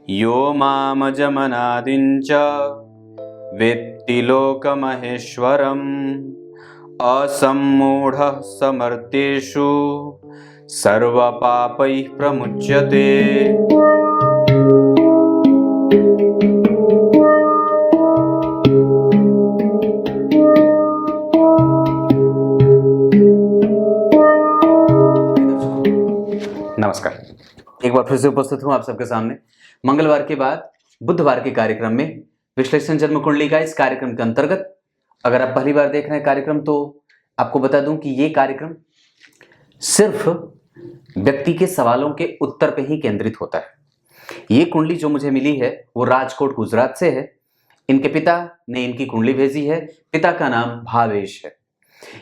यो मामजमनादिञ्च वेत्ति लोकमहेश्वरम् असम्मूढः समर्थ्येषु सर्वपापैः प्रमुच्यते। नमस्कार, एक बार फिर से उपस्थित हूं आप सबके सामने मंगलवार के बाद बुधवार के कार्यक्रम में विश्लेषण जन्म कुंडली का। इस कार्यक्रम के अंतर्गत अगर आप पहली बार देख रहे हैं कार्यक्रम, तो आपको बता दूं कि ये कार्यक्रम सिर्फ व्यक्ति के सवालों के उत्तर पे ही केंद्रित होता है। ये कुंडली जो मुझे मिली है वो राजकोट गुजरात से है। इनके पिता ने इनकी कुंडली भेजी है। पिता का नाम भावेश है।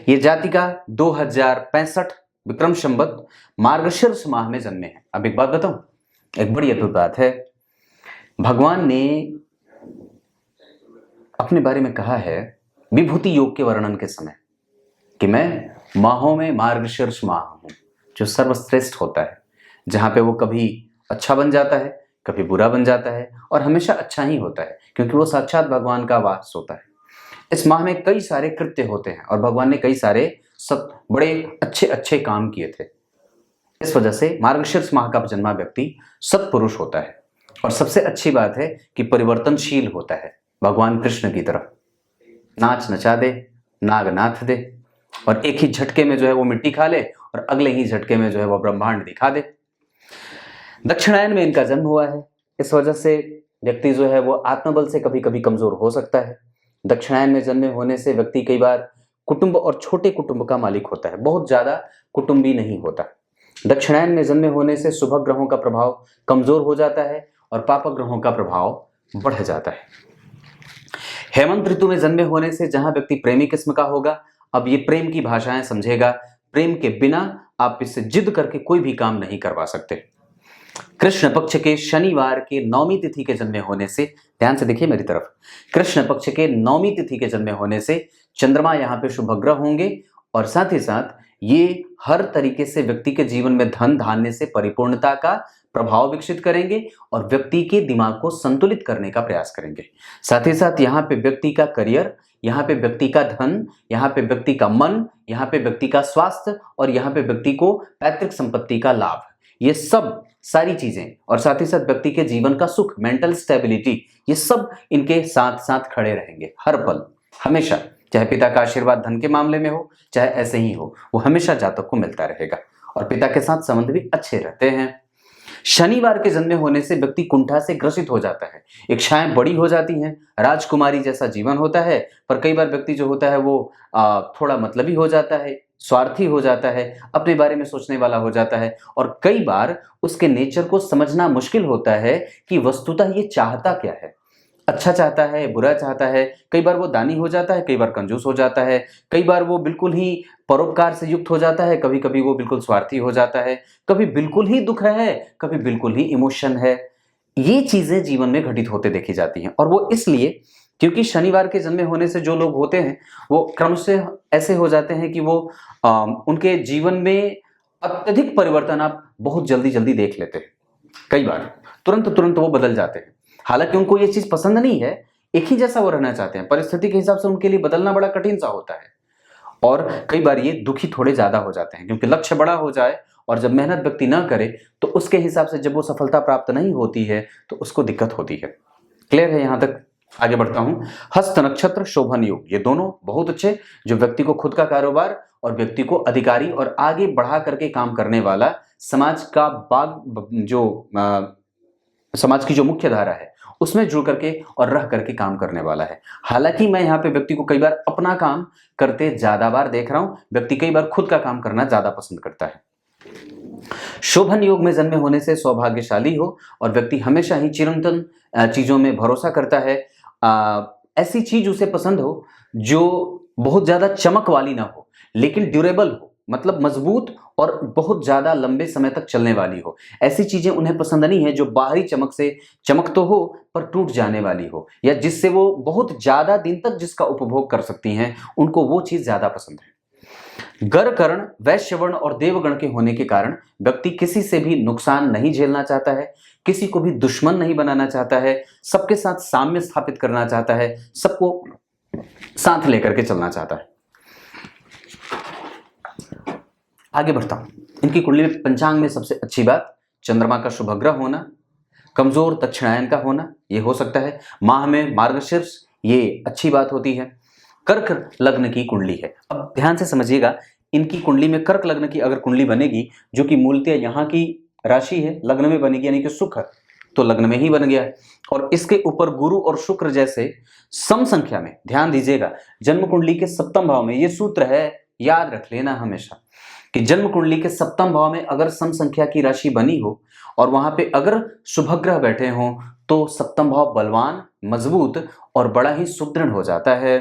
ये जातिका 2065 विक्रम संवत मार्गशीर्ष माह में जन्मे हैं। अब एक बात बताऊं, एक बड़ी अद्भुत बात है। भगवान ने अपने बारे में कहा है विभूति योग के वर्णन के समय कि मैं माहों में मार्गशीर्ष माह हूं, जो सर्वश्रेष्ठ होता है, जहां पे वो कभी अच्छा बन जाता है, कभी बुरा बन जाता है, और हमेशा अच्छा ही होता है, क्योंकि वो साक्षात भगवान का वास होता है। इस माह में कई सारे कृत्य होते हैं और भगवान ने कई सारे बड़े अच्छे अच्छे काम किए थे। इस वजह से मार्गशीर्ष माह का जन्मा व्यक्ति सत्पुरुष होता है। और सबसे अच्छी बात है कि परिवर्तनशील होता है भगवान कृष्ण की तरफ। नाच नचा दे, नाग नाथ दे, और एक ही झटके में जो है वो मिट्टी खा ले, और अगले ही झटके में जो है वो ब्रह्मांड दिखा दे। दक्षिणायन में इनका जन्म हुआ है। इस वजह से व्यक्ति जो है वो आत्मबल से कभी कभी कमजोर हो सकता है। दक्षिणायन में जन्मे होने से व्यक्ति कई बार कुटुंब और छोटे कुटुंब का मालिक होता है, बहुत ज्यादा कुटुंबी नहीं होता। दक्षिणायन में जन्मे होने से शुभ ग्रहों का प्रभाव कमजोर हो जाता है और पाप ग्रहों का प्रभाव बढ़ जाता है। हेमंत ऋतु में जन्मे होने से जहां व्यक्ति प्रेमी किस्म का होगा, अब ये प्रेम की भाषाएं समझेगा। प्रेम के बिना आप इससे जिद करके कोई भी काम नहीं करवा सकते। कृष्ण पक्ष के शनिवार के 9वीं तिथि के जन्मे होने से, ध्यान से देखिए मेरी तरफ, कृष्ण पक्ष के 9वीं तिथि के जन्मे होने से चंद्रमा यहाँ पे शुभ ग्रह होंगे, और साथ ही साथ ये हर तरीके से व्यक्ति के जीवन में धन धान्य से परिपूर्णता का प्रभाव विकसित करेंगे और व्यक्ति के दिमाग को संतुलित करने का प्रयास करेंगे। साथ ही साथ यहाँ पे व्यक्ति का करियर, यहाँ पे व्यक्ति का धन, यहाँ पे व्यक्ति का मन, यहाँ पे व्यक्ति का स्वास्थ्य, और यहाँ पे व्यक्ति को पैतृक संपत्ति का लाभ, ये सब सारी चीजें, और साथ ही साथ व्यक्ति के जीवन का सुख, मेंटल स्टेबिलिटी, ये सब इनके साथ साथ खड़े रहेंगे हर पल, हमेशा। चाहे पिता का आशीर्वाद धन के मामले में हो, चाहे ऐसे ही हो, वो हमेशा जातक को मिलता रहेगा, और पिता के साथ संबंध भी अच्छे रहते हैं। शनिवार के जन्मे होने से व्यक्ति कुंठा से ग्रसित हो जाता है, इच्छाएं बड़ी हो जाती हैं, राजकुमारी जैसा जीवन होता है, पर कई बार व्यक्ति जो होता है वो थोड़ा मतलबी हो जाता है, स्वार्थी हो जाता है, अपने बारे में सोचने वाला हो जाता है, और कई बार उसके नेचर को समझना मुश्किल होता है कि वस्तुतः ये चाहता क्या है, अच्छा चाहता है, बुरा चाहता है। कई बार वो दानी हो जाता है, कई बार कंजूस हो जाता है, कई बार वो बिल्कुल ही परोपकार से युक्त हो जाता है, कभी कभी वो बिल्कुल स्वार्थी हो जाता है, कभी बिल्कुल ही दुख है, कभी बिल्कुल ही इमोशन है। ये चीजें जीवन में घटित होते देखी जाती हैं, और वो इसलिए क्योंकि शनिवार के जन्मे होने से जो लोग होते हैं वो क्रम से ऐसे हो जाते हैं कि वो उनके जीवन में अत्यधिक परिवर्तन आप बहुत जल्दी जल्दी देख लेते हैं। कई बार तुरंत तुरंत वो बदल जाते हैं। हालांकि उनको ये चीज पसंद नहीं है, एक ही जैसा वो रहना चाहते हैं, परिस्थिति के हिसाब से उनके लिए बदलना बड़ा कठिन सा होता है, और कई बार ये दुखी थोड़े ज्यादा हो जाते हैं, क्योंकि लक्ष्य बड़ा हो जाए और जब मेहनत व्यक्ति ना करे तो उसके हिसाब से जब वो सफलता प्राप्त नहीं होती है तो उसको दिक्कत होती है। क्लियर है? यहां तक आगे बढ़ता हूं। हस्त नक्षत्र शोभन योग, ये दोनों बहुत अच्छे, जो व्यक्ति को खुद का कारोबार और व्यक्ति को अधिकारी और आगे बढ़ा करके काम करने वाला, समाज का समाज की जो मुख्य धारा है उसमें जुड़ करके और रह करके काम करने वाला है। हालांकि मैं यहाँ पे व्यक्ति को कई बार अपना काम करते ज्यादा बार देख रहा हूं, व्यक्ति कई बार खुद का काम करना ज्यादा पसंद करता है। शोभन योग में जन्मे होने से सौभाग्यशाली हो, और व्यक्ति हमेशा ही चिरंतन चीजों में भरोसा करता है। ऐसी चीज उसे पसंद हो जो बहुत ज्यादा चमक वाली ना हो, लेकिन ड्यूरेबल हो, मतलब मजबूत और बहुत ज्यादा लंबे समय तक चलने वाली हो। ऐसी चीजें उन्हें पसंद नहीं है जो बाहरी चमक से चमक तो हो पर टूट जाने वाली हो, या जिससे वो बहुत ज्यादा दिन तक जिसका उपभोग कर सकती हैं, उनको वो चीज ज्यादा पसंद है। गर कर्ण, वैश्य वर्ण और देवगण के होने के कारण व्यक्ति किसी से भी नुकसान नहीं झेलना चाहता है, किसी को भी दुश्मन नहीं बनाना चाहता है, सबके साथ साम्य स्थापित करना चाहता है, सबको साथ लेकर के चलना चाहता है। आगे बढ़ता हूं। इनकी कुंडली में पंचांग में सबसे अच्छी बात चंद्रमा का शुभग्रह होना, कमजोर दक्षिणायन का होना, यह हो सकता है। माह में मार्गशीर्ष, ये अच्छी बात होती है। कर्क लग्न की कुंडली है। अब ध्यान से समझिएगा, इनकी कुंडली में कर्क लग्न की अगर कुंडली बनेगी, जो कि मूलतः यहाँ की राशि है, लग्न में बनेगी, यानी कि सुख तो लग्न में ही बन गया है, और इसके ऊपर गुरु और शुक्र जैसे सम संख्या में, ध्यान दीजिएगा, जन्म कुंडली के सप्तम भाव में, ये सूत्र है, याद रख लेना हमेशा कि जन्म कुंडली के सप्तम भाव में अगर सम संख्या की राशि बनी हो और वहां पे अगर शुभग्रह बैठे हों तो सप्तम भाव बलवान, मजबूत और बड़ा ही सुदृढ़ हो जाता है।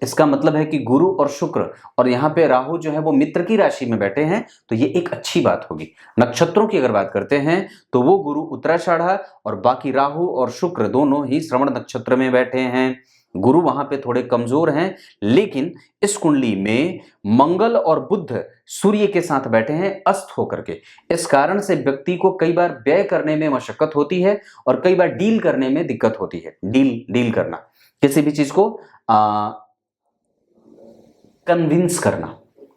इसका मतलब है कि गुरु और शुक्र और यहाँ पे राहु जो है वो मित्र की राशि में बैठे हैं, तो ये एक अच्छी बात होगी। नक्षत्रों की अगर बात करते हैं तो वो गुरु उत्तराषाढ़ा और बाकी राहु और शुक्र दोनों ही श्रवण नक्षत्र में बैठे हैं। गुरु वहां पे थोड़े कमजोर हैं, लेकिन इस कुंडली में मंगल और बुध सूर्य के साथ बैठे हैं अस्त होकर के। इस कारण से व्यक्ति को कई बार व्यय करने में मशक्कत होती है और कई बार डील करने में दिक्कत होती है। डील करना, किसी भी चीज को कन्विंस करना,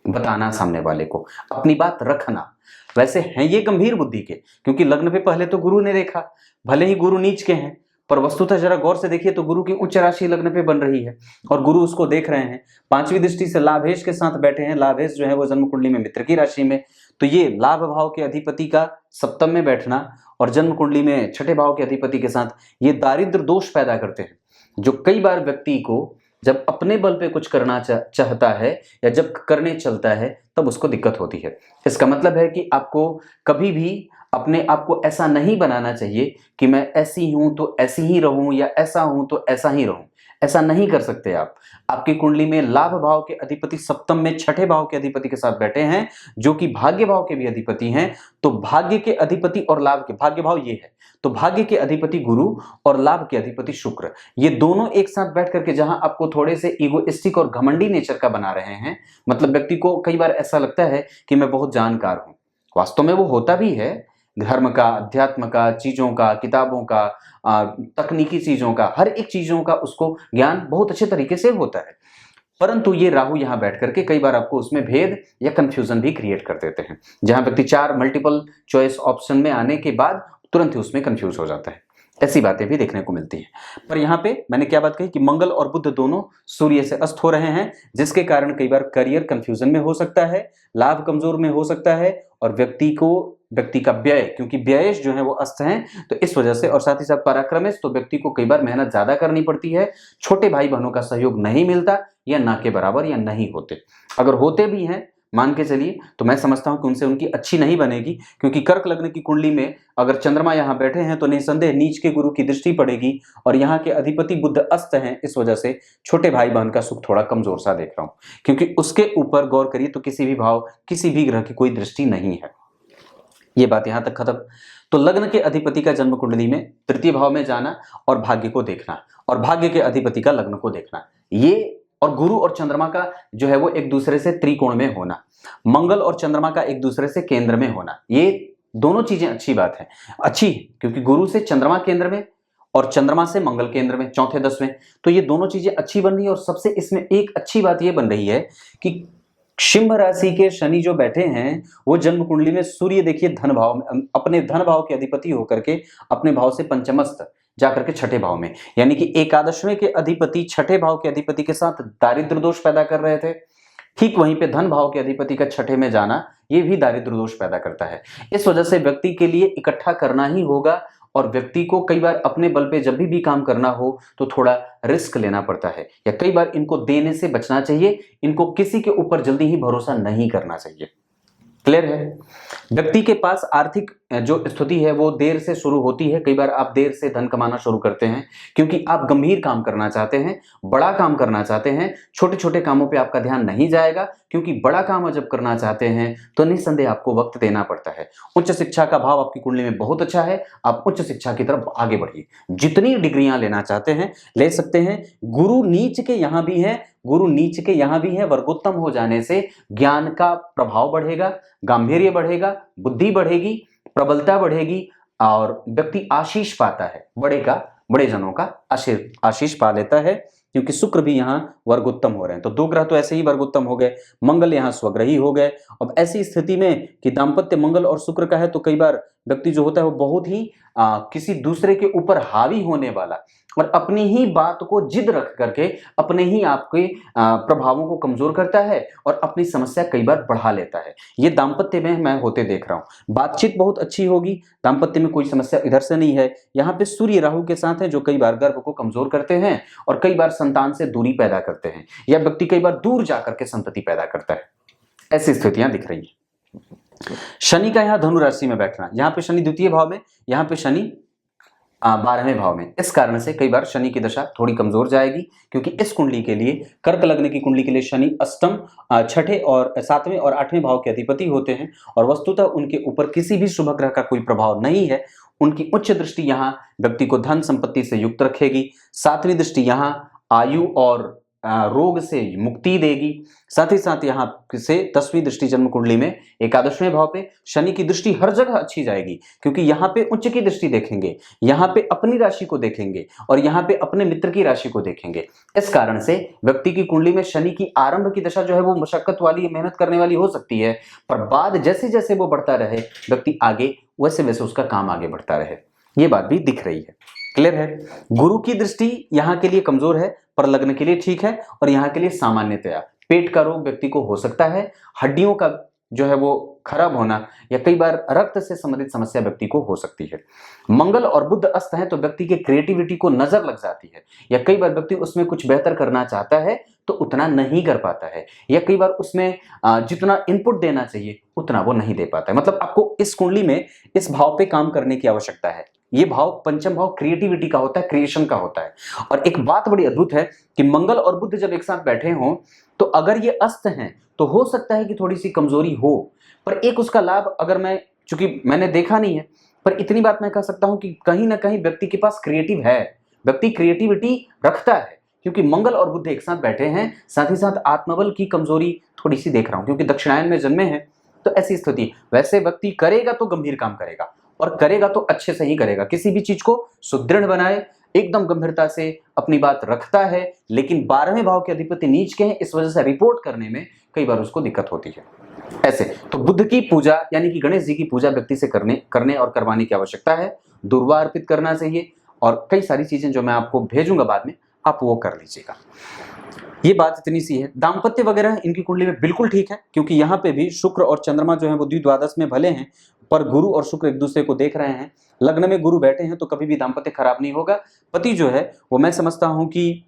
बताना सामने वाले को, अपनी बात रखना। वैसे हैं ये गंभीर बुद्धि के, क्योंकि लग्न पे पहले तो गुरु ने देखा, भले ही गुरु नीच के हैं, पर वस्तुतः जरा गौर से देखिए तो गुरु की उच्च राशि लग्न पे बन रही है और गुरु उसको देख रहे हैं। पांचवी दृष्टि से लाभेश के साथ बैठे हैं। लाभेश जो है वो जन्म कुंडली में मित्र की राशि में, तो ये लाभ भाव के अधिपति का सप्तम में बैठना और जन्म कुंडली में छठे भाव के अधिपति के साथ ये दारिद्र दोष पैदा करते हैं, जो कई बार व्यक्ति को जब अपने बल पे कुछ करना चाहता है या जब करने चलता है तब उसको दिक्कत होती है। इसका मतलब है कि आपको कभी भी अपने आप को ऐसा नहीं बनाना चाहिए कि मैं ऐसी हूं तो ऐसी ही रहूं या ऐसा हूं तो ऐसा ही रहूं। ऐसा नहीं कर सकते आप। आपकी कुंडली में लाभ भाव के अधिपति सप्तम में छठे भाव के अधिपति के साथ बैठे हैं, जो कि भाग्य भाव के भी अधिपति हैं। तो भाग्य के अधिपति और लाभ के, भाग्य भाव ये है, तो भाग्य के अधिपति गुरु और लाभ के अधिपति शुक्र, ये दोनों एक साथ बैठ करके जहां आपको थोड़े से ईगोइस्टिक और घमंडी नेचर का बना रहे हैं। मतलब व्यक्ति को कई बार ऐसा लगता है कि मैं बहुत जानकार हूं, वास्तव में वो होता भी है, धर्म का, अध्यात्म का, चीजों का, किताबों का, तकनीकी चीजों का, हर एक चीजों का उसको ज्ञान बहुत अच्छे तरीके से होता है। परंतु ये राहु यहां बैठ करके कई बार आपको उसमें भेद या कंफ्यूजन भी क्रिएट कर देते हैं, जहां व्यक्ति 4 मल्टीपल चॉइस ऑप्शन में आने के बाद तुरंत ही उसमें कंफ्यूज हो जाता है। ऐसी बातें भी देखने को मिलती हैं। पर यहाँ पे मैंने क्या बात कही कि मंगल और बुध दोनों सूर्य से अस्त हो रहे हैं, जिसके कारण कई बार करियर कंफ्यूजन में हो सकता है, लाभ कमजोर में हो सकता है और व्यक्ति का व्यय, क्योंकि व्ययेश जो है वो अस्त हैं, तो इस वजह से, और साथ ही साथ पराक्रमेश, तो व्यक्ति को कई बार मेहनत ज्यादा करनी पड़ती है। छोटे भाई बहनों का सहयोग नहीं मिलता या ना के बराबर या नहीं होते। अगर होते भी हैं मान के चलिए तो मैं समझता हूं कि उनसे उनकी अच्छी नहीं बनेगी, क्योंकि कर्क लग्न की कुंडली में अगर चंद्रमा यहां बैठे हैं तो निसंदेह नीच के गुरु की दृष्टि पड़ेगी और यहाँ के अधिपति बुध अस्त हैं। इस वजह से छोटे भाई बहन का सुख थोड़ा कमजोर सा देख रहा हूं, क्योंकि उसके ऊपर गौर करिए तो किसी भी भाव, किसी भी ग्रह की कोई दृष्टि नहीं है। ये बात यहां तक खत्म। तो लग्न के अधिपति का जन्म कुंडली में तृतीय भाव में जाना और भाग्य को देखना और भाग्य के अधिपति का लग्न को देखना, ये और गुरु और चंद्रमा का जो है वो एक दूसरे से त्रिकोण में होना, मंगल और चंद्रमा का एक दूसरे से केंद्र में होना, ये दोनों चीजें अच्छी बात है। अच्छी क्योंकि गुरु से चंद्रमा केंद्र में और चंद्रमा से मंगल केंद्र में, चौथे 10वें, तो ये दोनों चीजें अच्छी बन रही है। और सबसे इसमें एक अच्छी बात ये बन रही है कि सिंह राशि के शनि जो बैठे हैं वो जन्म कुंडली में सूर्य देखिए धन भाव में, अपने धन भाव के अधिपति होकर के अपने भाव से पंचमस्त जाकर के छठे भाव में, यानी कि एकादशवें के अधिपति छठे भाव के अधिपति के साथ दारिद्र दोष पैदा कर रहे थे। ठीक वहीं पे धन भाव के अधिपति का छठे में जाना ये भी दारिद्र दोष पैदा करता है। इस वजह से व्यक्ति के लिए इकट्ठा करना ही होगा और व्यक्ति को कई बार अपने बल पे जब भी काम करना हो तो थोड़ा रिस्क लेना पड़ता है, या कई बार इनको देने से बचना चाहिए। इनको किसी के ऊपर जल्दी ही भरोसा नहीं करना चाहिए। क्लियर है? व्यक्ति के पास आर्थिक जो स्थिति है वो देर से शुरू होती है। कई बार आप देर से धन कमाना शुरू करते हैं क्योंकि आप गंभीर काम करना चाहते हैं, बड़ा काम करना चाहते हैं। छोटे छोटे कामों पे आपका ध्यान नहीं जाएगा, क्योंकि बड़ा काम जब करना चाहते हैं तो निस्संदेह आपको वक्त देना पड़ता है। उच्च शिक्षा का भाव आपकी कुंडली में बहुत अच्छा है, आप उच्च शिक्षा की तरफ आगे बढ़िए। जितनी डिग्रियां लेना चाहते हैं ले सकते हैं। गुरु नीच के यहां भी हैं, गुरु नीच के यहां भी है, वर्गोत्तम हो जाने से ज्ञान का प्रभाव बढ़ेगा, गांभीर्य बढ़ेगा, बुद्धि बढ़ेगी, प्रबलता बढ़ेगी और व्यक्ति आशीष पाता है, बड़े जनों का आशीष पा लेता है, क्योंकि शुक्र भी यहाँ वर्गोत्तम हो रहे हैं। तो दो ग्रह तो ऐसे ही वर्गोत्तम हो गए, मंगल यहाँ स्वग्रही हो गए। अब ऐसी स्थिति में कि दाम्पत्य मंगल और शुक्र का है, तो कई बार व्यक्ति जो होता है वो बहुत ही किसी दूसरे के ऊपर हावी होने वाला और अपनी ही बात को जिद रख करके अपने ही आपके प्रभावों को कमजोर करता है और अपनी समस्या कई बार बढ़ा लेता है। ये दाम्पत्य में मैं होते देख रहा हूं। बातचीत बहुत अच्छी होगी, दाम्पत्य में कोई समस्या इधर से नहीं है। यहाँ पे सूर्य राहु के साथ है, जो कई बार गर्भ को कमजोर करते हैं और कई बार संतान से दूरी पैदा करते हैं, या व्यक्ति कई बार दूर जाकर के संतति पैदा करता है। ऐसी स्थितियां दिख रही है। शनि का यहाँ धनु राशि में बैठना, यहाँ पे शनि द्वितीय भाव में, यहाँ पे शनि 12वें भाव में। इस कारण से कई बार शनि की दशा थोड़ी कमजोर जाएगी, क्योंकि इस कुंडली के लिए, कर्क लग्न की कुंडली के लिए शनि अष्टम, छठे और 7वें और 8वें भाव के अधिपति होते हैं और वस्तुतः उनके ऊपर किसी भी शुभ ग्रह का कोई प्रभाव नहीं है। उनकी उच्च दृष्टि यहाँ व्यक्ति को धन संपत्ति से युक्त रखेगी। 7वीं दृष्टि यहाँ आयु और रोग से मुक्ति देगी। साथ ही साथ यहाँ से 10वीं दृष्टि जन्म कुंडली में 11वें भाव पे शनि की दृष्टि हर जगह अच्छी जाएगी, क्योंकि यहाँ पे उच्च की दृष्टि देखेंगे, यहाँ पे अपनी राशि को देखेंगे और यहाँ पे अपने मित्र की राशि को देखेंगे। इस कारण से व्यक्ति की कुंडली में शनि की आरंभ की दशा जो है वो मशक्कत वाली, मेहनत करने वाली हो सकती है, पर बाद जैसे जैसे वो बढ़ता रहे व्यक्ति आगे, वैसे वैसे उसका काम आगे बढ़ता रहे। ये बात भी दिख रही है। क्लियर है। गुरु की दृष्टि यहाँ के लिए कमजोर है, पर लग्न के लिए ठीक है और यहाँ के लिए सामान्यतया पेट का रोग व्यक्ति को हो सकता है, हड्डियों का जो है वो खराब होना या कई बार रक्त से संबंधित समस्या व्यक्ति को हो सकती है। मंगल और बुध अस्त है तो व्यक्ति के क्रिएटिविटी को नजर लग जाती है, या कई बार व्यक्ति उसमें कुछ बेहतर करना चाहता है तो उतना नहीं कर पाता है, या कई बार उसमें जितना इनपुट देना चाहिए उतना वो नहीं दे पाता है। मतलब आपको इस कुंडली में इस भाव पे काम करने की आवश्यकता है। ये भाव, पंचम भाव क्रिएटिविटी का होता है, क्रिएशन का होता है। और एक बात बड़ी अद्भुत है कि मंगल और बुध जब एक साथ बैठे हों तो अगर ये अस्त हैं तो हो सकता है कि थोड़ी सी कमजोरी हो, पर एक उसका लाभ, अगर मैं, चूंकि मैंने देखा नहीं है, पर इतनी बात मैं कह सकता हूं कि कहीं ना कहीं व्यक्ति के पास क्रिएटिव है, व्यक्ति क्रिएटिविटी रखता है, क्योंकि मंगल और बुध एक साथ बैठे हैं। साथ ही साथ आत्मबल की कमजोरी थोड़ी सी देख रहा हूं, क्योंकि दक्षिणायन में जन्मे हैं, तो ऐसी स्थिति। वैसे व्यक्ति करेगा तो गंभीर काम करेगा और करेगा तो अच्छे से ही करेगा, किसी भी चीज को सुदृढ़ बनाए, एकदम गंभीरता से अपनी बात रखता है, लेकिन 12वें भाव के अधिपति नीच के हैं, इस वजह से रिपोर्ट करने में कई बार उसको दिक्कत होती है। ऐसे तो बुद्ध की पूजा यानी कि गणेश जी की पूजा व्यक्ति से करने और करवाने की आवश्यकता है, दुर्वा अर्पित करना चाहिए और कई सारी चीजें जो मैं आपको भेजूंगा बाद में, आप वो कर लीजिएगा। ये बात इतनी सी है। दाम्पत्य वगैरह इनकी कुंडली में बिल्कुल ठीक है, क्योंकि यहाँ पे भी शुक्र और चंद्रमा जो है वो द्विद्वादश में भले हैं, पर गुरु और शुक्र एक दूसरे को देख रहे हैं। लग्न में गुरु बैठे हैं तो कभी भी दाम्पत्य खराब नहीं होगा। पति जो है वो मैं समझता हूं कि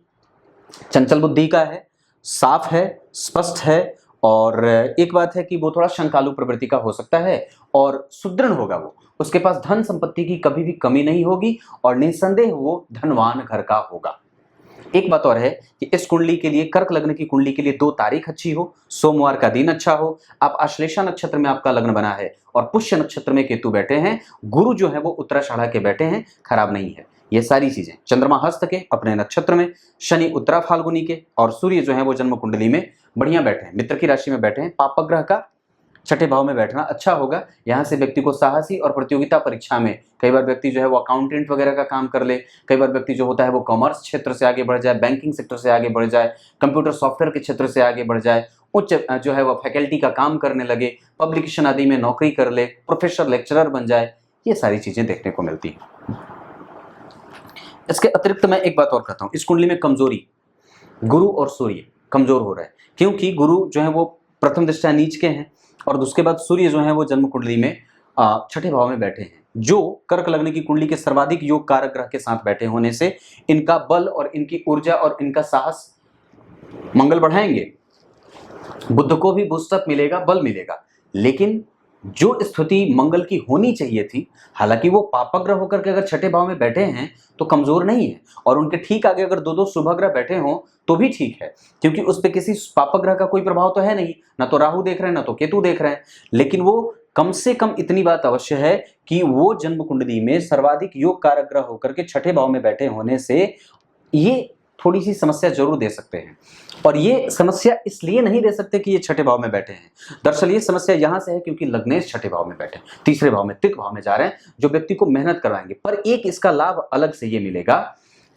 चंचल बुद्धि का है, साफ है, स्पष्ट है, और एक बात है कि वो थोड़ा शंकालु प्रवृत्ति का हो सकता है और सुदृढ़ होगा। वो, उसके पास धन संपत्ति की कभी भी कमी नहीं होगी और निसंदेह वो धनवान घर का होगा। एक बात और है कि इस कुंडली के लिए, कर्क लग्न की कुंडली के लिए 2 तारीख अच्छी हो, सोमवार का दिन अच्छा हो, आप आश्लेषा नक्षत्र में आपका लग्न बना है और पुष्य नक्षत्र में केतु बैठे हैं, गुरु जो है वो उत्तराषाढ़ा के बैठे हैं, खराब नहीं है। ये सारी चीजें, चंद्रमा हस्त के अपने नक्षत्र में, शनि उत्तरा फाल्गुनी के, और सूर्य जो है वो जन्म कुंडली में बढ़िया बैठे हैं, मित्र की राशि में बैठे हैं। पापक ग्रह का छठे भाव में बैठना अच्छा होगा। यहाँ से व्यक्ति को साहसी और प्रतियोगिता परीक्षा में, कई बार व्यक्ति जो है वो अकाउंटेंट वगैरह का काम कर ले, कई बार व्यक्ति जो होता है वो कॉमर्स क्षेत्र से आगे बढ़ जाए, बैंकिंग सेक्टर से आगे बढ़ जाए, कंप्यूटर सॉफ्टवेयर के क्षेत्र से आगे बढ़ जाए, उच्च जो है वो फैकल्टी का काम करने लगे, पब्लिकेशन आदि में नौकरी कर ले, प्रोफेसर लेक्चरर बन जाए। ये सारी चीजें देखने को मिलती है। इसके अतिरिक्त मैं एक बात और कहता हूँ, इस कुंडली में कमजोरी, गुरु और सूर्य कमजोर हो रहा है, क्योंकि गुरु जो है वो प्रथम दृष्टया नीच के हैं और उसके बाद सूर्य जो है वो जन्म कुंडली में छठे भाव में बैठे हैं, जो कर्क लग्न की कुंडली के सर्वाधिक योग कारक ग्रह के साथ बैठे होने से इनका बल और इनकी ऊर्जा और इनका साहस मंगल बढ़ाएंगे। बुद्ध को भी बूस्टअप मिलेगा, बल मिलेगा, लेकिन जो स्थिति मंगल की होनी चाहिए थी, हालांकि वो पापग्रह होकर के अगर छठे भाव में बैठे हैं तो कमजोर नहीं है, और उनके ठीक आगे अगर 2-2 शुभग्रह बैठे हों तो भी ठीक है, क्योंकि उस पर किसी पापग्रह का कोई प्रभाव तो है नहीं, ना तो राहु देख रहे हैं ना तो केतु देख रहे हैं। लेकिन वो कम से कम इतनी बात अवश्य है कि वो जन्म कुंडली में सर्वाधिक योग कारक ग्रह होकर के छठे भाव में बैठे होने से ये थोड़ी सी समस्या जरूर दे सकते हैं। और ये समस्या इसलिए नहीं दे सकते कि ये छठे भाव में बैठे हैं। दरअसल ये समस्या यहां से है क्योंकि लग्नेश छठे भाव में बैठे हैं, तीसरे भाव में, तिक भाव में जा रहे हैं, जो व्यक्ति को मेहनत करवाएंगे। पर एक इसका लाभ अलग से ये मिलेगा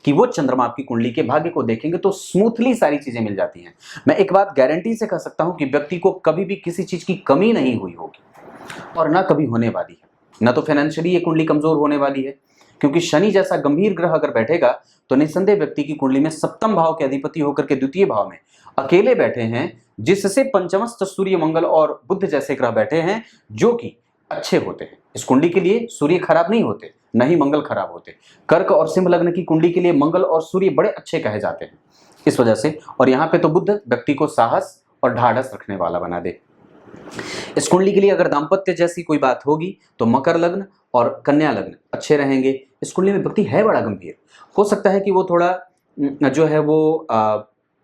कि वो चंद्रमा आपकी कुंडली के भाग्य को देखेंगे तो स्मूथली सारी चीजें मिल जाती हैं। मैं एक बात गारंटी से कह सकता हूं कि व्यक्ति को कभी भी किसी चीज की कमी नहीं हुई होगी और ना कभी होने वाली है। ना तो फाइनेंशियली ये कुंडली कमजोर होने वाली है, क्योंकि शनि जैसा गंभीर ग्रह अगर बैठेगा तो निस्संदेह व्यक्ति की कुंडली में सप्तम भाव के अधिपति होकर के द्वितीय भाव में अकेले बैठे हैं, जिससे पंचमस्त सूर्य, मंगल और बुध जैसे ग्रह बैठे हैं जो कि अच्छे होते हैं। इस कुंडली के लिए सूर्य खराब नहीं होते, न ही मंगल खराब होते। कर्क और सिंह लग्न की कुंडली के लिए मंगल और सूर्य बड़े अच्छे कहे जाते हैं इस वजह से। और यहाँ पे तो बुध व्यक्ति को साहस और ढाढ़स रखने वाला बना दे। इस कुंडली के लिए अगर दाम्पत्य जैसी कोई बात होगी तो मकर लग्न और कन्या लग्न अच्छे रहेंगे। इस कुंडली में व्यक्ति है बड़ा गंभीर, हो सकता है कि वो थोड़ा जो है वो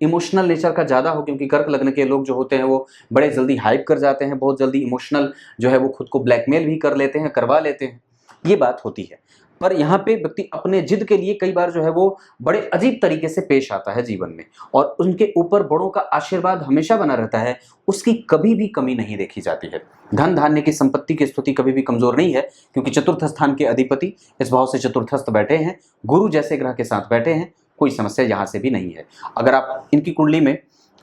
इमोशनल नेचर का ज़्यादा हो, क्योंकि कर्क लग्न के लोग जो होते हैं वो बड़े जल्दी हाइप कर जाते हैं, बहुत जल्दी इमोशनल जो है वो खुद को ब्लैकमेल भी कर लेते हैं, करवा लेते हैं, ये बात होती है। पर यहाँ पे व्यक्ति अपने जिद के लिए कई बार जो है वो बड़े अजीब तरीके से पेश आता है जीवन में, और उनके ऊपर बड़ों का आशीर्वाद हमेशा बना रहता है, उसकी कभी भी कमी नहीं देखी जाती है। धन धान्य की संपत्ति की स्थिति कभी भी कमजोर नहीं है, क्योंकि चतुर्थ स्थान के अधिपति इस भाव से चतुर्थस्थ बैठे हैं, गुरु जैसे ग्रह के साथ बैठे हैं, कोई समस्या यहाँ से भी नहीं है। अगर आप इनकी कुंडली में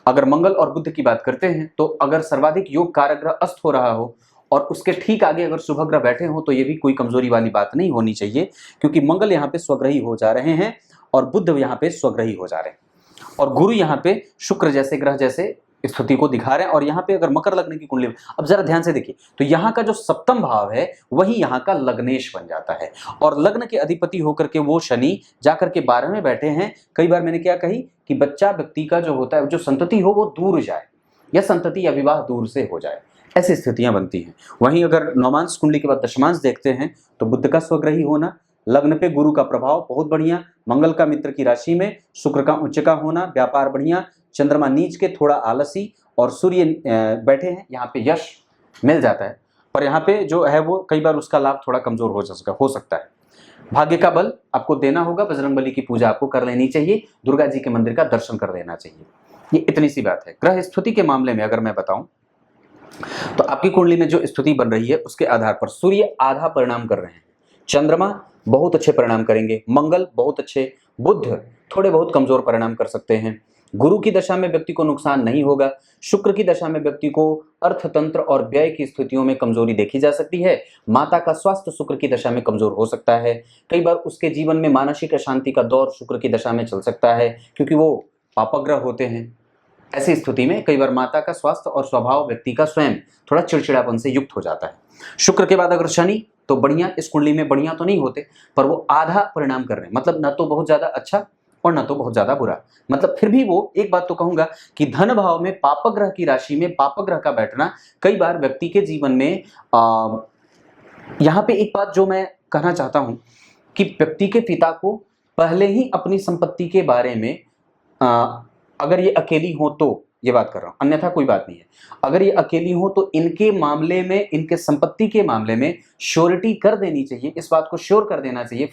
अगर मंगल और बुध की बात करते हैं तो अगर सर्वाधिक योग कारक ग्रह अस्त हो रहा हो और उसके ठीक आगे अगर शुभ ग्रह बैठे हो तो ये भी कोई कमजोरी वाली बात नहीं होनी चाहिए, क्योंकि मंगल यहाँ पे स्वग्रही हो जा रहे हैं और बुध यहाँ पे स्वग्रही हो जा रहे हैं और गुरु यहाँ पे शुक्र जैसे ग्रह जैसे स्थिति को दिखा रहे हैं। और यहाँ पे अगर मकर लग्न की कुंडली, अब जरा ध्यान से देखिए तो यहाँ का जो सप्तम भाव है वही यहाँ का लग्नेश बन जाता है, और लग्न के अधिपति होकर के वो शनि जाकर के 12 में बैठे हैं। कई बार मैंने क्या कही कि बच्चा व्यक्ति का जो होता है, जो संतति हो वो दूर जाए, या संतति या विवाह दूर से हो जाए, ऐसी स्थितियां बनती हैं। वहीं अगर नौमांश कुंडली के बाद दशमांश देखते हैं तो बुध का स्वग्रही होना, लग्न पे गुरु का प्रभाव बहुत बढ़िया, मंगल का मित्र की राशि में, शुक्र का उच्च का होना, व्यापार बढ़िया, चंद्रमा नीच के थोड़ा आलसी, और सूर्य बैठे हैं, यहाँ पे यश मिल जाता है। पर यहाँ पे जो है वो कई बार उसका लाभ थोड़ा कमजोर हो सकता है। भाग्य का बल आपको देना होगा, बजरंगबली की पूजा आपको कर लेनी चाहिए, दुर्गा जी के मंदिर का दर्शन कर लेना चाहिए, ये इतनी सी बात है। ग्रह स्थिति के मामले में अगर मैं बताऊं तो आपकी कुंडली में जो स्थिति बन रही है उसके आधार पर सूर्य आधा परिणाम कर रहे हैं, चंद्रमा बहुत अच्छे परिणाम करेंगे, मंगल बहुत अच्छे, बुध थोड़े बहुत कमजोर परिणाम कर सकते हैं, गुरु की दशा में व्यक्ति को नुकसान नहीं होगा, शुक्र की दशा में व्यक्ति को अर्थतंत्र और व्यय की स्थितियों में कमजोरी देखी जा सकती है, माता का स्वास्थ्य शुक्र की दशा में कमजोर हो सकता है, कई बार उसके जीवन में मानसिक अशांति का दौर शुक्र की दशा में चल सकता है, क्योंकि वो पापग्रह होते हैं। ऐसी स्थिति में कई बार माता का स्वास्थ्य और स्वभाव व्यक्ति का स्वयं थोड़ा चिड़चिड़ापन से युक्त हो जाता है। शुक्र के बाद अगर शनि, तो बढ़िया, इस कुंडली में बढ़िया तो नहीं होते पर वो आधा परिणाम कर रहे हैं, मतलब न तो बहुत ज्यादा अच्छा और न तो बहुत ज्यादा बुरा, मतलब फिर भी वो एक बात तो कहूंगा कि धन भाव में पापग्रह की राशि में पापग्रह का बैठना कई बार व्यक्ति के जीवन में यहाँ पे एक बात जो मैं कहना चाहता हूं कि व्यक्ति के पिता को पहले ही अपनी संपत्ति के बारे में अगर ये अकेली हो तो ये बात कर रहा हूं, अन्यथा कोई बात नहीं है। अगर ये अकेली हो तो इनके मामले में, इनके संपत्ति के मामले में श्योरिटी कर देनी चाहिए, इस बात को श्योर कर देना चाहिए,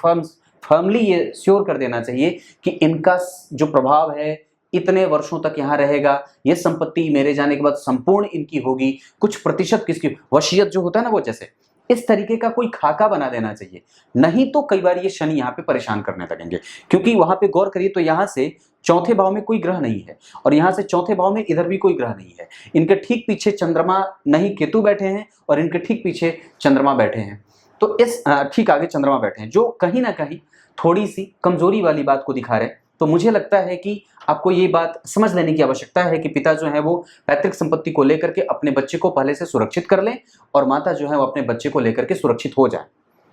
फर्मली ये श्योर कर देना चाहिए कि इनका जो प्रभाव है इतने वर्षों तक यहाँ रहेगा, ये संपत्ति मेरे जाने के बाद संपूर्ण इनकी होगी, कुछ प्रतिशत किसकी, वसीयत जो होता है ना वो, जैसे इस तरीके का कोई खाका बना देना चाहिए। नहीं तो कई बार ये शनि यहाँ पे परेशान करने लगेंगे, क्योंकि वहां पे गौर करिए तो यहाँ से चौथे भाव में कोई ग्रह नहीं है और यहाँ से चौथे भाव में इधर भी कोई ग्रह नहीं है, इनके ठीक पीछे चंद्रमा नहीं केतु बैठे हैं और इनके ठीक पीछे चंद्रमा बैठे हैं, तो इस ठीक आगे चंद्रमा बैठे हैं, जो कहीं ना कहीं थोड़ी सी कमजोरी वाली बात को दिखा रहे हैं। तो मुझे लगता है कि आपको ये बात समझ लेने की आवश्यकता है कि पिता जो है वो पैतृक संपत्ति को लेकर के अपने बच्चे को पहले से सुरक्षित कर लें और माता जो है वो अपने बच्चे को लेकर के सुरक्षित हो जाए,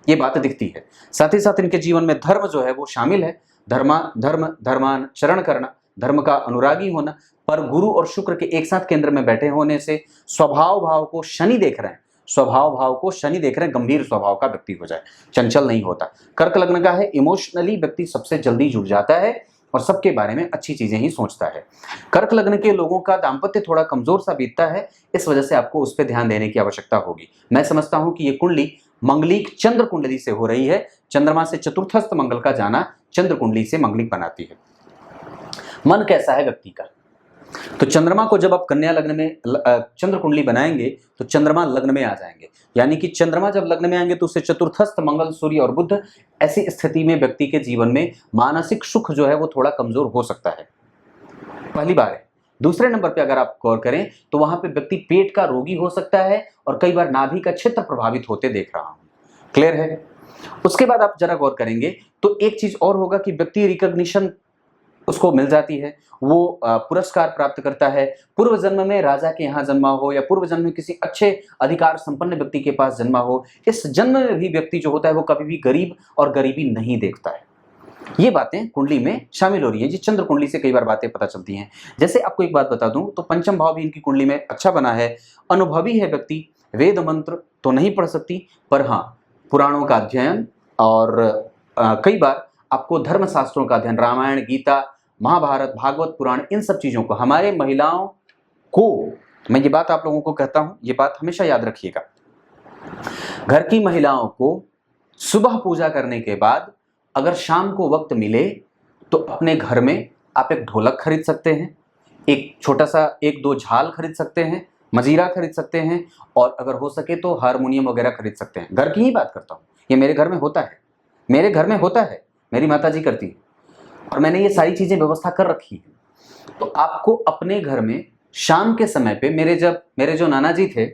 ये बात दिखती है। साथ ही साथ इनके जीवन में धर्म जो है वो शामिल है, धर्माचरण करना, धर्म का अनुरागी होना, पर गुरु और शुक्र के एक साथ केंद्र में बैठे होने से स्वभाव भाव को शनि देख रहे हैं, स्वभाव भाव को शनि देख रहे हैं, गंभीर स्वभाव का व्यक्ति हो जाए, चंचल नहीं होता। कर्क लग्न का है, इमोशनली व्यक्ति सबसे जल्दी जुड़ जाता है और सबके बारे में अच्छी चीजें ही सोचता है। कर्क लग्न के लोगों का दाम्पत्य थोड़ा कमजोर सा बीतता है, इस वजह से आपको उस पर ध्यान देने की आवश्यकता होगी। मैं समझता हूं कि ये कुंडली मंगलिक चंद्र कुंडली से हो रही है, चंद्रमा से चतुर्थस्थ मंगल का जाना चंद्र कुंडली से मंगलिक बनाती है। मन कैसा है व्यक्ति का। तो चंद्रमा को जब आप कन्या लग्न में चंद्र कुंडली बनाएंगे तो चंद्रमा लग्न में आ जाएंगे, यानी कि चंद्रमा जब लग्न में आएंगे तो उससे चतुर्थस्थ मंगल, सूर्य और बुध, ऐसी स्थिति में व्यक्ति के जीवन में मानसिक सुख जो है वो थोड़ा कमजोर हो सकता है, पहली बार है। दूसरे नंबर पे अगर आप गौर करें तो वहां पे व्यक्ति पेट का रोगी हो सकता है और कई बार नाभि का क्षेत्र प्रभावित होते देख रहा हूं। क्लियर है। उसके बाद आप जरा गौर करेंगे तो एक चीज और होगा कि व्यक्ति रिकॉग्निशन उसको मिल जाती है, वो पुरस्कार प्राप्त करता है। पूर्व जन्म में राजा के यहाँ जन्मा हो या पूर्व जन्म में किसी अच्छे अधिकार संपन्न व्यक्ति के पास जन्मा हो, इस जन्म में भी व्यक्ति जो होता है वो कभी भी गरीब और गरीबी नहीं देखता है। ये बातें कुंडली में शामिल हो रही है जी। चंद्र कुंडली से कई बार बातें पता चलती हैं। जैसे आपको एक बात बता दूं तो पंचम भाव भी इनकी कुंडली में अच्छा बना है, अनुभवी है व्यक्ति, वेद मंत्र तो नहीं पढ़ सकती पर हाँ पुराणों का अध्ययन और कई बार आपको धर्म शास्त्रों का अध्ययन, रामायण, गीता, महाभारत, भागवत पुराण, इन सब चीजों को हमारे महिलाओं को, मैं ये बात आप लोगों को कहता हूं, ये बात हमेशा याद रखिएगा, घर की महिलाओं को सुबह पूजा करने के बाद अगर शाम को वक्त मिले तो अपने घर में आप एक ढोलक खरीद सकते हैं, एक छोटा सा 1-2 झाल खरीद सकते हैं, मजीरा खरीद सकते हैं और अगर हो सके तो हारमोनियम वगैरह खरीद सकते हैं। घर की ही बात करता हूँ, ये मेरे घर में होता है, मेरे घर में होता है, मेरी माताजी करती है और मैंने ये सारी चीजें व्यवस्था कर रखी है। तो आपको अपने घर में शाम के समय पे मेरे जो नाना जी थे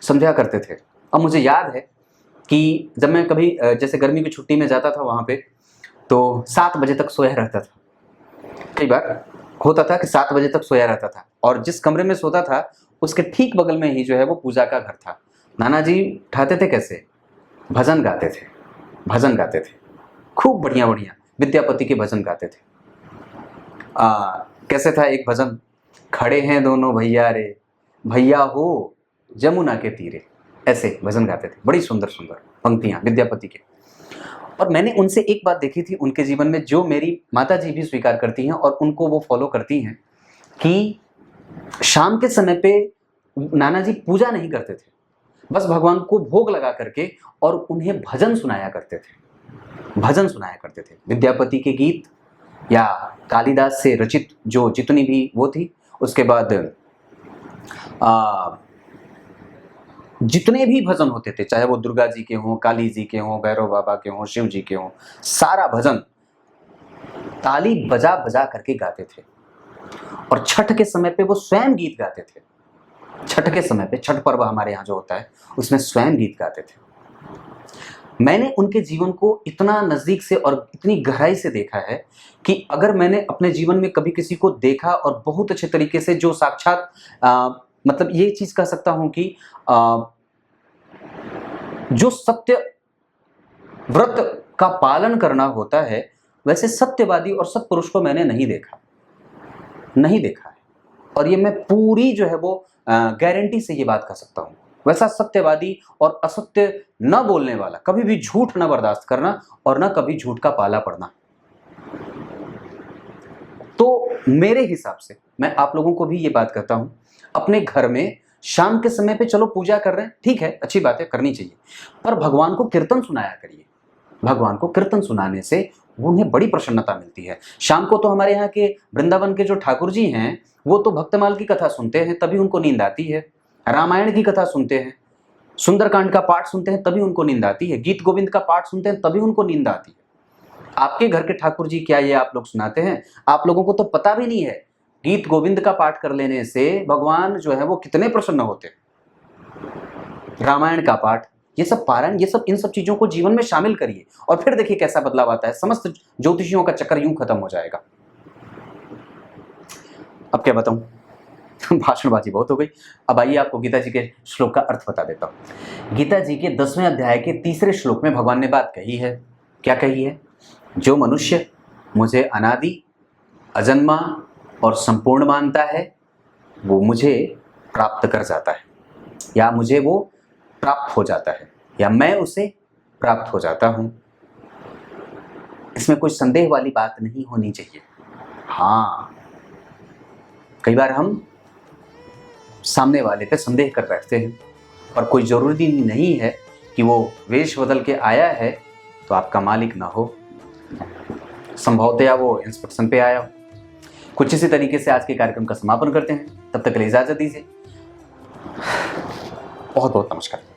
समझा करते थे। अब मुझे याद है कि जब मैं कभी जैसे गर्मी की छुट्टी में जाता था वहाँ पे तो 7 बजे तक सोया रहता था। कई बार होता था कि 7 बजे तक सोया रहता था और जिस कमरे में सोता था उसके ठीक बगल में ही जो है वो पूजा का घर था। नाना जी उठाते थे कैसे, भजन गाते थे, भजन गाते थे, खूब बढ़िया बढ़िया विद्यापति के भजन गाते थे। कैसे था एक भजन, खड़े हैं दोनों भैया रे, भैया हो जमुना के तीरे, ऐसे भजन गाते थे। बड़ी सुंदर सुंदर पंक्तियां विद्यापति के। और मैंने उनसे एक बात देखी थी उनके जीवन में जो मेरी माता जी भी स्वीकार करती हैं और उनको वो फॉलो करती हैं कि शाम के समय पे नाना जी पूजा नहीं करते थे, बस भगवान को भोग लगा करके और उन्हें भजन सुनाया करते थे, भजन सुनाया करते थे। विद्यापति के गीत या कालिदास से रचित जो जितनी भी वो थी, उसके बाद जितने भी भजन होते थे, चाहे वो दुर्गा जी के हों, काली जी के हों, भैरव बाबा के हों, शिव जी के हों, सारा भजन ताली बजा बजा करके गाते थे। और छठ के समय पे वो स्वयं गीत गाते थे। छठ के समय पे, छठ पर्व हमारे यहाँ जो होता है उसमें स्वयं गीत गाते थे। मैंने उनके जीवन को इतना नजदीक से और इतनी गहराई से देखा है कि अगर मैंने अपने जीवन में कभी किसी को देखा और बहुत अच्छे तरीके से जो साक्षात मतलब ये चीज कह सकता हूं कि जो सत्य व्रत का पालन करना होता है वैसे सत्यवादी और सत्पुरुष को मैंने नहीं देखा है। और ये मैं पूरी जो है वो गारंटी से ये बात कह सकता हूं। वैसा सत्यवादी और असत्य न बोलने वाला, कभी भी झूठ न बर्दाश्त करना और न कभी झूठ का पाला पड़ना। तो मेरे हिसाब से मैं आप लोगों को भी ये बात कहता हूं, अपने घर में शाम के समय पे चलो पूजा कर रहे हैं, ठीक है, अच्छी बात है, करनी चाहिए, पर भगवान को कीर्तन सुनाया करिए। भगवान को कीर्तन सुनाने से उन्हें बड़ी प्रसन्नता मिलती है। शाम को तो हमारे यहाँ के वृंदावन के जो ठाकुर जी हैं वो तो भक्तमाल की कथा सुनते हैं तभी उनको नींद आती है, रामायण की कथा सुनते हैं, सुंदरकांड का पाठ सुनते हैं तभी उनको नींद आती है, गीत गोविंद का पाठ सुनते हैं तभी उनको नींद आती है। आपके घर के ठाकुर जी क्या ये आप लोग सुनाते हैं? आप लोगों को तो पता भी नहीं है गीत गोविंद का पाठ कर लेने से भगवान जो है वो कितने प्रसन्न होते हैं। रामायण का पाठ, ये सब पारायण, ये सब, इन सब चीजों को जीवन में शामिल करिए और फिर देखिए कैसा बदलाव आता है। समस्त ज्योतिषियों का चक्कर यूं खत्म हो जाएगा। अब क्या बताऊं, भाषणबाजी बहुत हो गई। अब आइए आपको गीता जी के श्लोक का अर्थ बता देता हूं। गीता जी के 10वें अध्याय के 3रे श्लोक में भगवान ने बात कही है। क्या कही है? जो मनुष्य मुझे अनादि, अजन्मा और संपूर्ण मानता है वो मुझे प्राप्त कर जाता है, या मुझे वो प्राप्त हो जाता है, या मैं उसे प्राप्त हो जाता हूं। इसमें कोई संदेह वाली बात नहीं होनी चाहिए। हाँ, कई बार हम सामने वाले पे संदेह कर बैठते हैं और कोई जरूरी नहीं है कि वो वेश बदल के आया है तो आपका मालिक ना हो, संभवतया वो इंस्पेक्शन पे आया हो। कुछ इसी तरीके से आज के कार्यक्रम का समापन करते हैं। तब तक के लिए इजाजत दीजिए। बहुत बहुत नमस्कार।